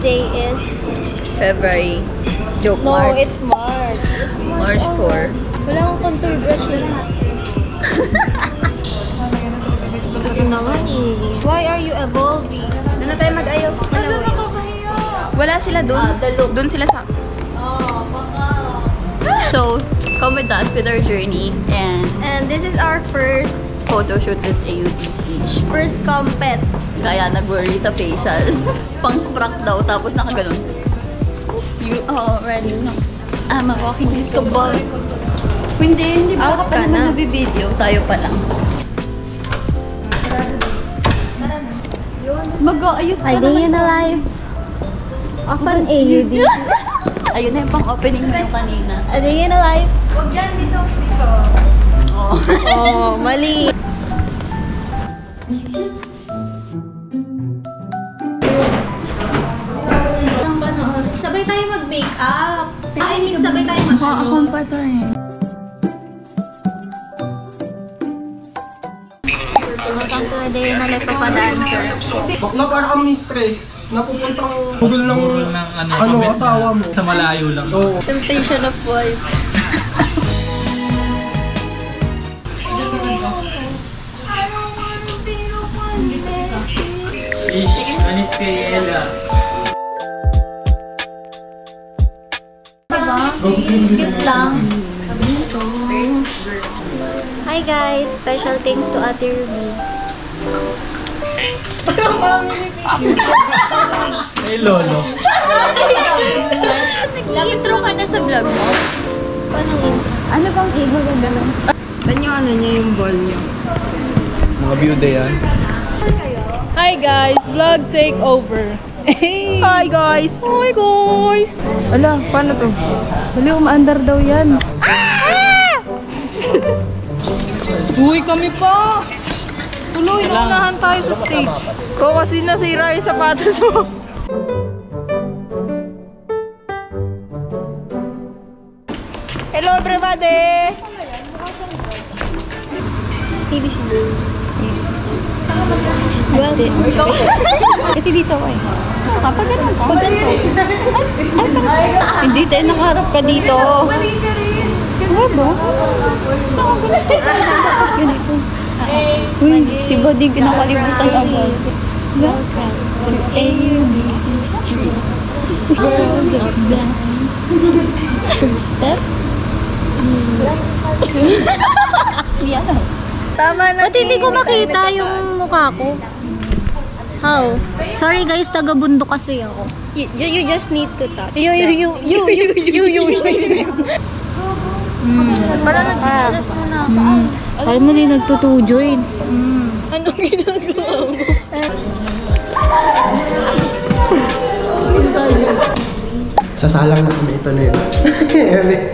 Today is February. Joke, no, March. it's March. It's March 4. Wala akong contour brush eh. Kasi naman eh. Why are you evolving? Doon na tayo mag-ayos. Wala sila doon. Doon sila sa... Oh, baka. So, come with us with our journey. And this is our first Photo shoot at AUTC. compet. Kaya nag-worry sa facials. Pang-sprack daw, tapos nakaganon. You already know. I'm a walking disco ball. Hindi ba Out ka ka na na. nabibideo? Tayo pa lang. Mag-aayos ka Ay, naman. day in a life. Open AUD. Ayun na yung pang-opening nyo kanina. A day in a life. Huwag dyan, dito. Oh, mali. Sabay tayo mag-makeup. I mean, sabay tayo mag-ayos. Welcome to the day na life of a dancer. Bakla para kami stress. Napupuntang Google ng asawa mo. Sa malayo lang. Oo. Temptation of wife. Ish, anis kay Ella. Cute lang. Hi guys! Special thanks to Ate Ruby. Hey, Lolo. Nag-intro ka na sa vlog mo? Paano intro? Ano bang intro ka ganun? Saan yung ano niya, yung ball niya? Mga beauty yan. Hi guys, vlog takeover. Hey! Hi guys! Hi guys! Ala, paano to? Huli, umaandar daw yan. Uy, kami pa! Tuloy, naunahan tayo sa stage. Ko kasi nasira yung sapatos mo. Hello everybody! ABC. Welcome. Kasi dito ako eh. Kapag ganun ka? Hindi tayo nakaharap ka dito. Wala ba? Ganito. Uy, si Boding kinakalimutan ako. Welcome to AUDC Street. World of dance. First step. Tama na. Ba't hindi ko makita yung mukha ko? How? Sorry guys, taga-bundok kasi ako. You just need to touch. You. Pala na chinelas mo na. Alam mo din, nagto-2 joints. Anong ginagawa mo? Sasalang na kami ito na yun.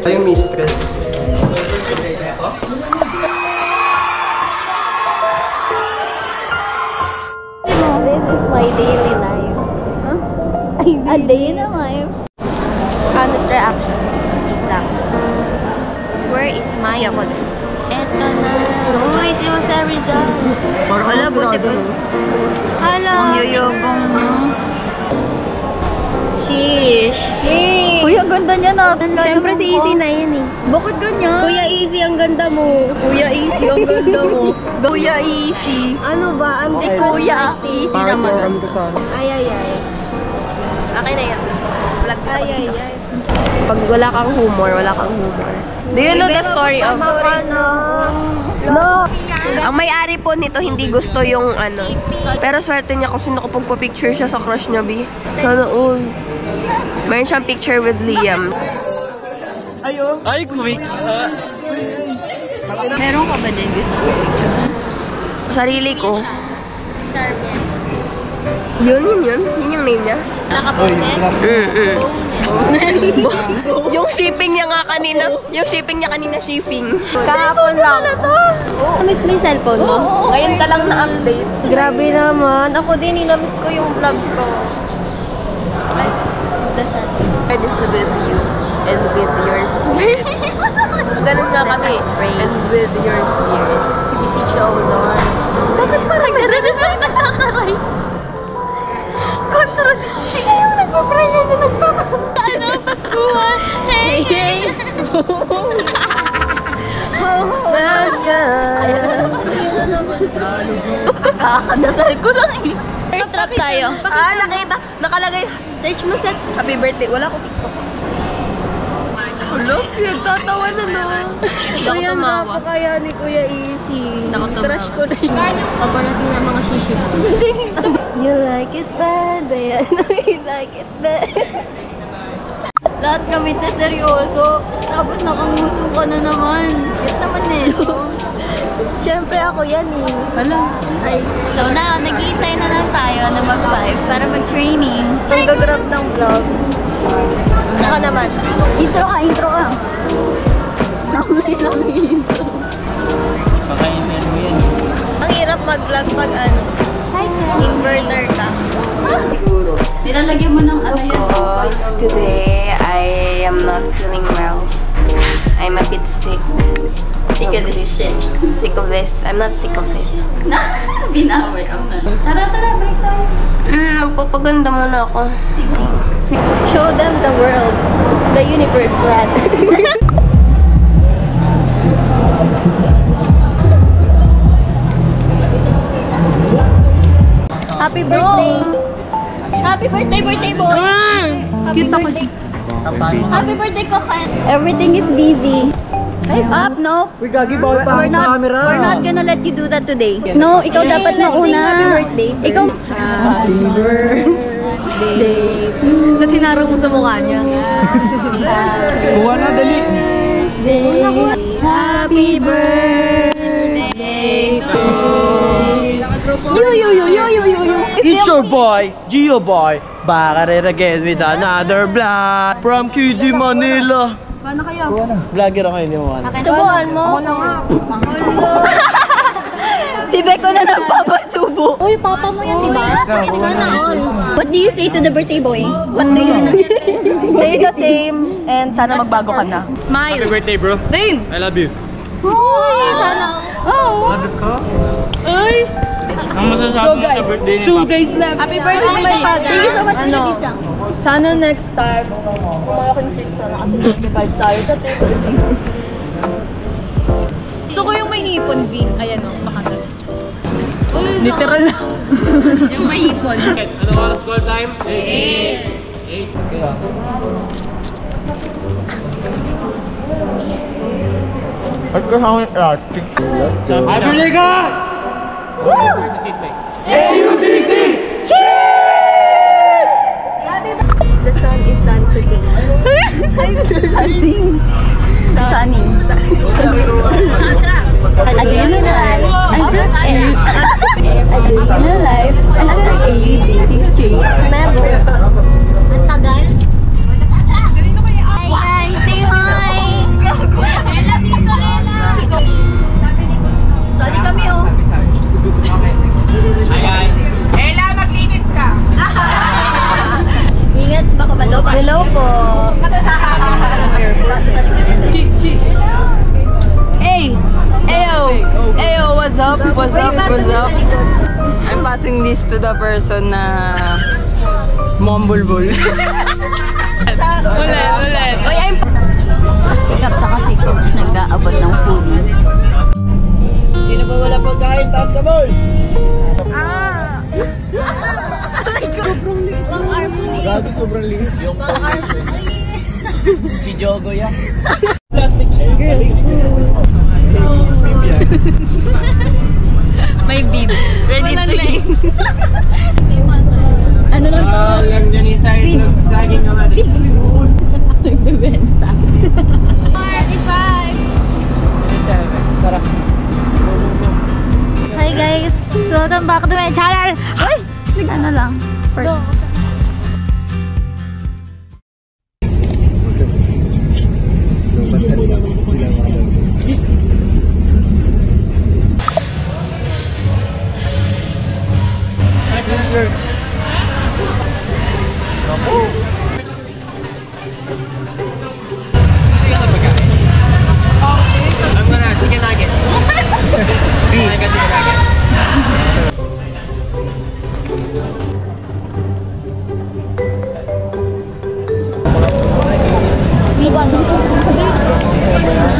Tayo may stress. This is my daily life. A day in a life. Honest reaction. Lang. Where is Maya ko din? Eto na. Uy, si Jose Rizal. Wala, buti ba? Hello. Ang yoyogong mo. Sheesh. Uy, ang ganda niya na. Siyempre si Easy na yan eh. Bakit ganyan? Kuya Easy, ang ganda mo. Kuya Easy, ang ganda mo. Kuya Easy. Ano ba? I'm Si Kuya Easy Parang naman. kami kasama. Ay. Akin na yan. Ay. Pag wala kang humor, wala kang humor. Do you know the story of... No! Ang may-ari po nito hindi gusto yung ano. Pero swerte niya kasi nakapagpa-picture siya sa crush niya, B. Sana all. Meron siyang picture with Liam. Ay, quick! Meron ka ba din gusto mo picture na? Sarili ko. Starman. Yun yung name niya. Nakaponet? Yung shipping niya kanina, shipping. Kahapon lang. Miss mo yung cellphone mo? Ngayon ka lang na-update. Grabe naman. Ako din, inamiss ko yung vlog ko. Dasal. I just with you and with your spirit. Ganun nga kami. And with your spirit. BBC Chodor. Bakit parang nagdadasal na nakakaray? Contradiction. Kakadasal ko lang eh. First trap tayo. Nakita. Nakalagay. Search mo set. Happy birthday. Wala ko TikTok. Hello? Pinagtatawa na no. Hindi ako tumawa. Kaya ni Kuya Easy. Ako tumawa. Crush ko na siya. Paparating na mga shiship. You like it bad, but I know you like it bad. Lahat kami na seryoso. Tapos nakanguso ka na naman. Cute naman eh. Siyempre ako yan eh. Wala. Ay, So now, naghihintay na lang tayo na mag-vibe para mag-training. ang gagrab ng vlog. Ako naman. Intro ka. Nakulay lang yung intro. Pakainin mo yan. Ang hirap mag-vlog pag ano, inverter ka. Nilalagyan mo ng ano yun. Today, I am not feeling well. I'm a bit sick. Sick of this shit. Sick of this. I'm not sick of this. Binaway ang na. Tara, balik tayo. Magpapaganda muna ako. Show them the world. The universe, rather. Happy birthday! Happy birthday boy! Happy birthday! Happy birthday ko, Kat! Everything is busy. Up, no? Uy, gagi, bawal pa We're ang not, camera. we're not gonna let you do that today. No, ikaw dapat let's sing mauna. happy birthday first. Ikaw. Ba't hinarang mo sa mukha niya? Buwa na, dali. Happy birthday to It's your boy, Gio Boy. Back at it again with another vlog from QD Manila. Paano kayo? Vlogger ako, hindi mo ano. Tubuan mo. Si Beko na nagpapasubo. Uy, papa mo yan, diba? Sana all. What do you say to the birthday boy? What do you say? Stay the same and sana magbago ka na. Happy birthday, bro. Rain! I love you. Uy, sana. Oh. Love ka? Ang masasabi mo sa birthday ni Papa? left. Happy birthday, my father! Thank you so much for the pizza. Sana next time, kumain pizza na kasi 55 tayo sa table. Gusto ko yung may hipon, V. Ayan o, makakal. Literal lang. Yung may ipon. Ano oras call time? 8. 8. Okay ah. Ba't ka sa akin elastic? Let's go. Happy Liga! AUDC! The sun is sunsetting. Sunny. Again in life. Again in life. Another AUDC. Remember, Ang tagal. Hi guys, say hi! Lela dito, Lela! Sali kami oh. Hi guys! Ingat, baka maloba. hello po. Hey! Ayo, what's up? What's up? I'm passing this to the person na mumbulbul. Ulit. Oy, I'm... Sikap sa kasi coach nag-aabot ng foodie. Sino ba wala pagkain? Taas ka, boy! Gagi, sobrang liit. Yung si Jogo yan. Plastic. May bib. Ready to eat. Ano lang to? Lang dyan yung saging naman. Nagbebenta. Sarap. Hi guys! Welcome back to my channel! Uy! Ano lang? First. I'm gonna chicken nuggets. Kumain ka chicken nuggets.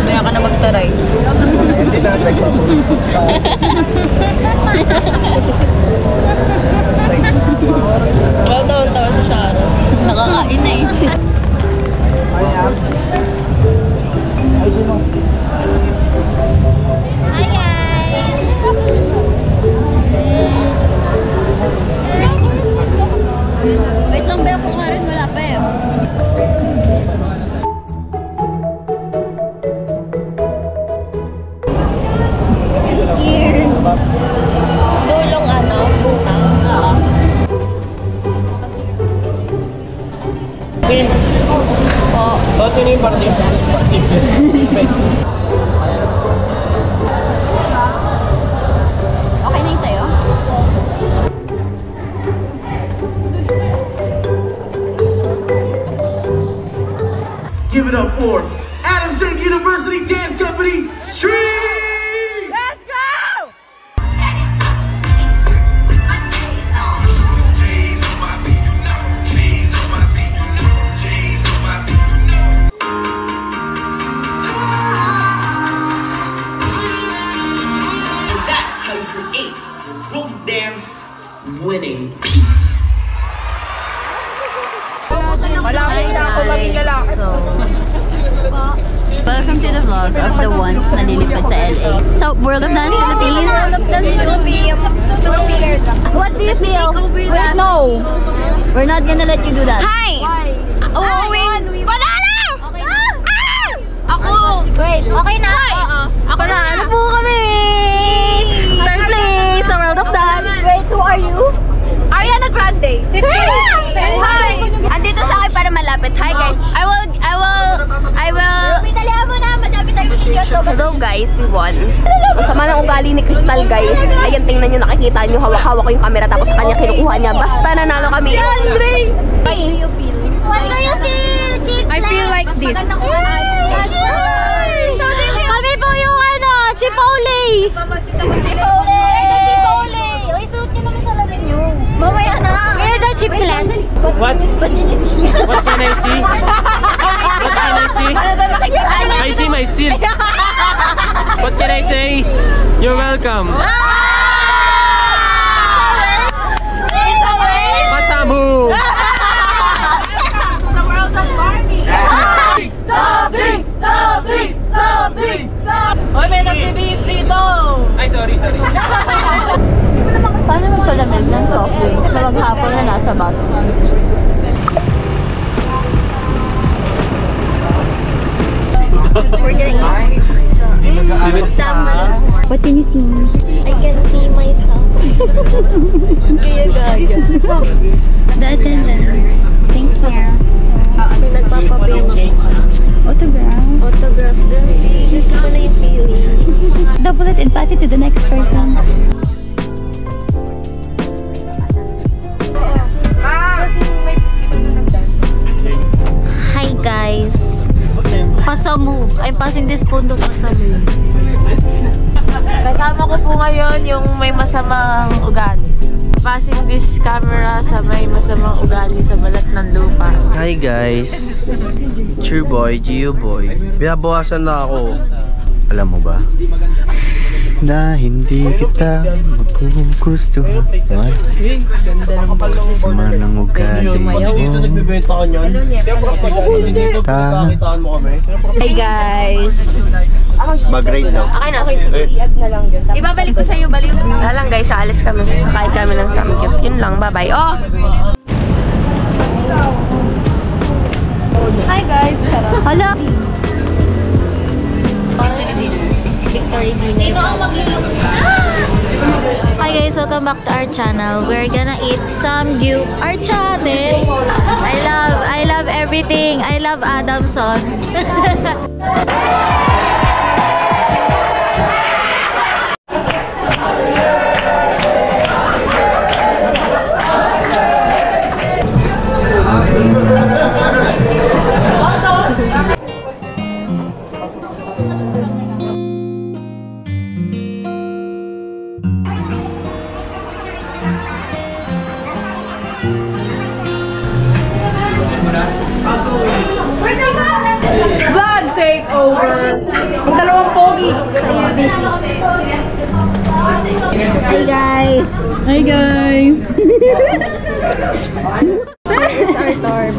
Kaya ka na magtaray. Hindi na Well, tawa sa Sharon. Nakakain na eh. Hi guys! Wait lang, Bea, kung rin wala pa eh. Dulong ano, butas. Oo. Po. So, ito na yung party. Okay na yung sa'yo? Give it up for Adams State University Dance Company, Street! Let's go! That's how you create world dance winning peace. Malaki na ako maging lalaki. Welcome to the vlog of the ones na lilipad sa LA. So, World of Dance Philippines. World of Dance Philippines. What do you feel? Wait, no. We're not gonna let you do that. Hi! Uuwing! Banana! Okay. Ako! Wait, okay na? Ako na. Ano po kami? Third place sa World of Dance. Wait, who are you? Ariana Grande! Hi! Andito sa akin para malapit. Hi guys! I will... Pitalihan mo na. Madami tayo seryoso. Hello guys, we won. Ang sama ng ugali ni Crystal guys. Ayan, tingnan nyo, nakikita nyo, hawak-hawak ko yung camera tapos sa kanya kinukuha niya. Basta nanalo kami. Si Andre! What do you feel? What do you feel, Chief? I feel like this. Kami po yung ano, Chipotle! Chipotle! Sa Chipotle! Uy, suot nyo naman sa lamin nyo. Mamaya na. We're the Chiplets. What? What can I see? What can I see? I see my seal. What can I say? You're welcome. Masamu. Hoy, may nagbibihis dito! Ay, sorry. Paano magpalamig ng soft drinks na maghapon na nasa bus? We're gonna eat salmon. What can you see? I can see myself. Kaya guys. The attendance. Thank you. Nagpapabing. Autograph. Autograph. Gusto ko na yung feeling. Double it and pass it to the next person. Hi guys. Pasamu. I'm passing this phone to Pasamu. Kasama ko po ngayon yung may masamang ugali. Passing this camera sa may masamang ugali sa balat ng lupa. Hi guys. True boy, Gio boy. Binabawasan na ako. Alam mo ba? Na hindi kita magugustuhan. Sama ng ugali mo. Nagbibenta ka niyan. Nakitaan mo kami. Hi guys. Mag-rate daw. Okay na. Okay, sige. I-add na lang yun. Ibabalik ko sa'yo, balik. Wala lang guys, aalis kami. Kakain kami ng samgyup. Yun lang, bye-bye. Oh! Hi guys! Hala! Victory dinner. Sino ang magluluto? Hi guys, welcome back to our channel. We're gonna eat samgyup. Our channel. I love everything. I love Adamson. Vlog takeover! Ang dalawang Hi guys! Hi guys! Where is our dorm?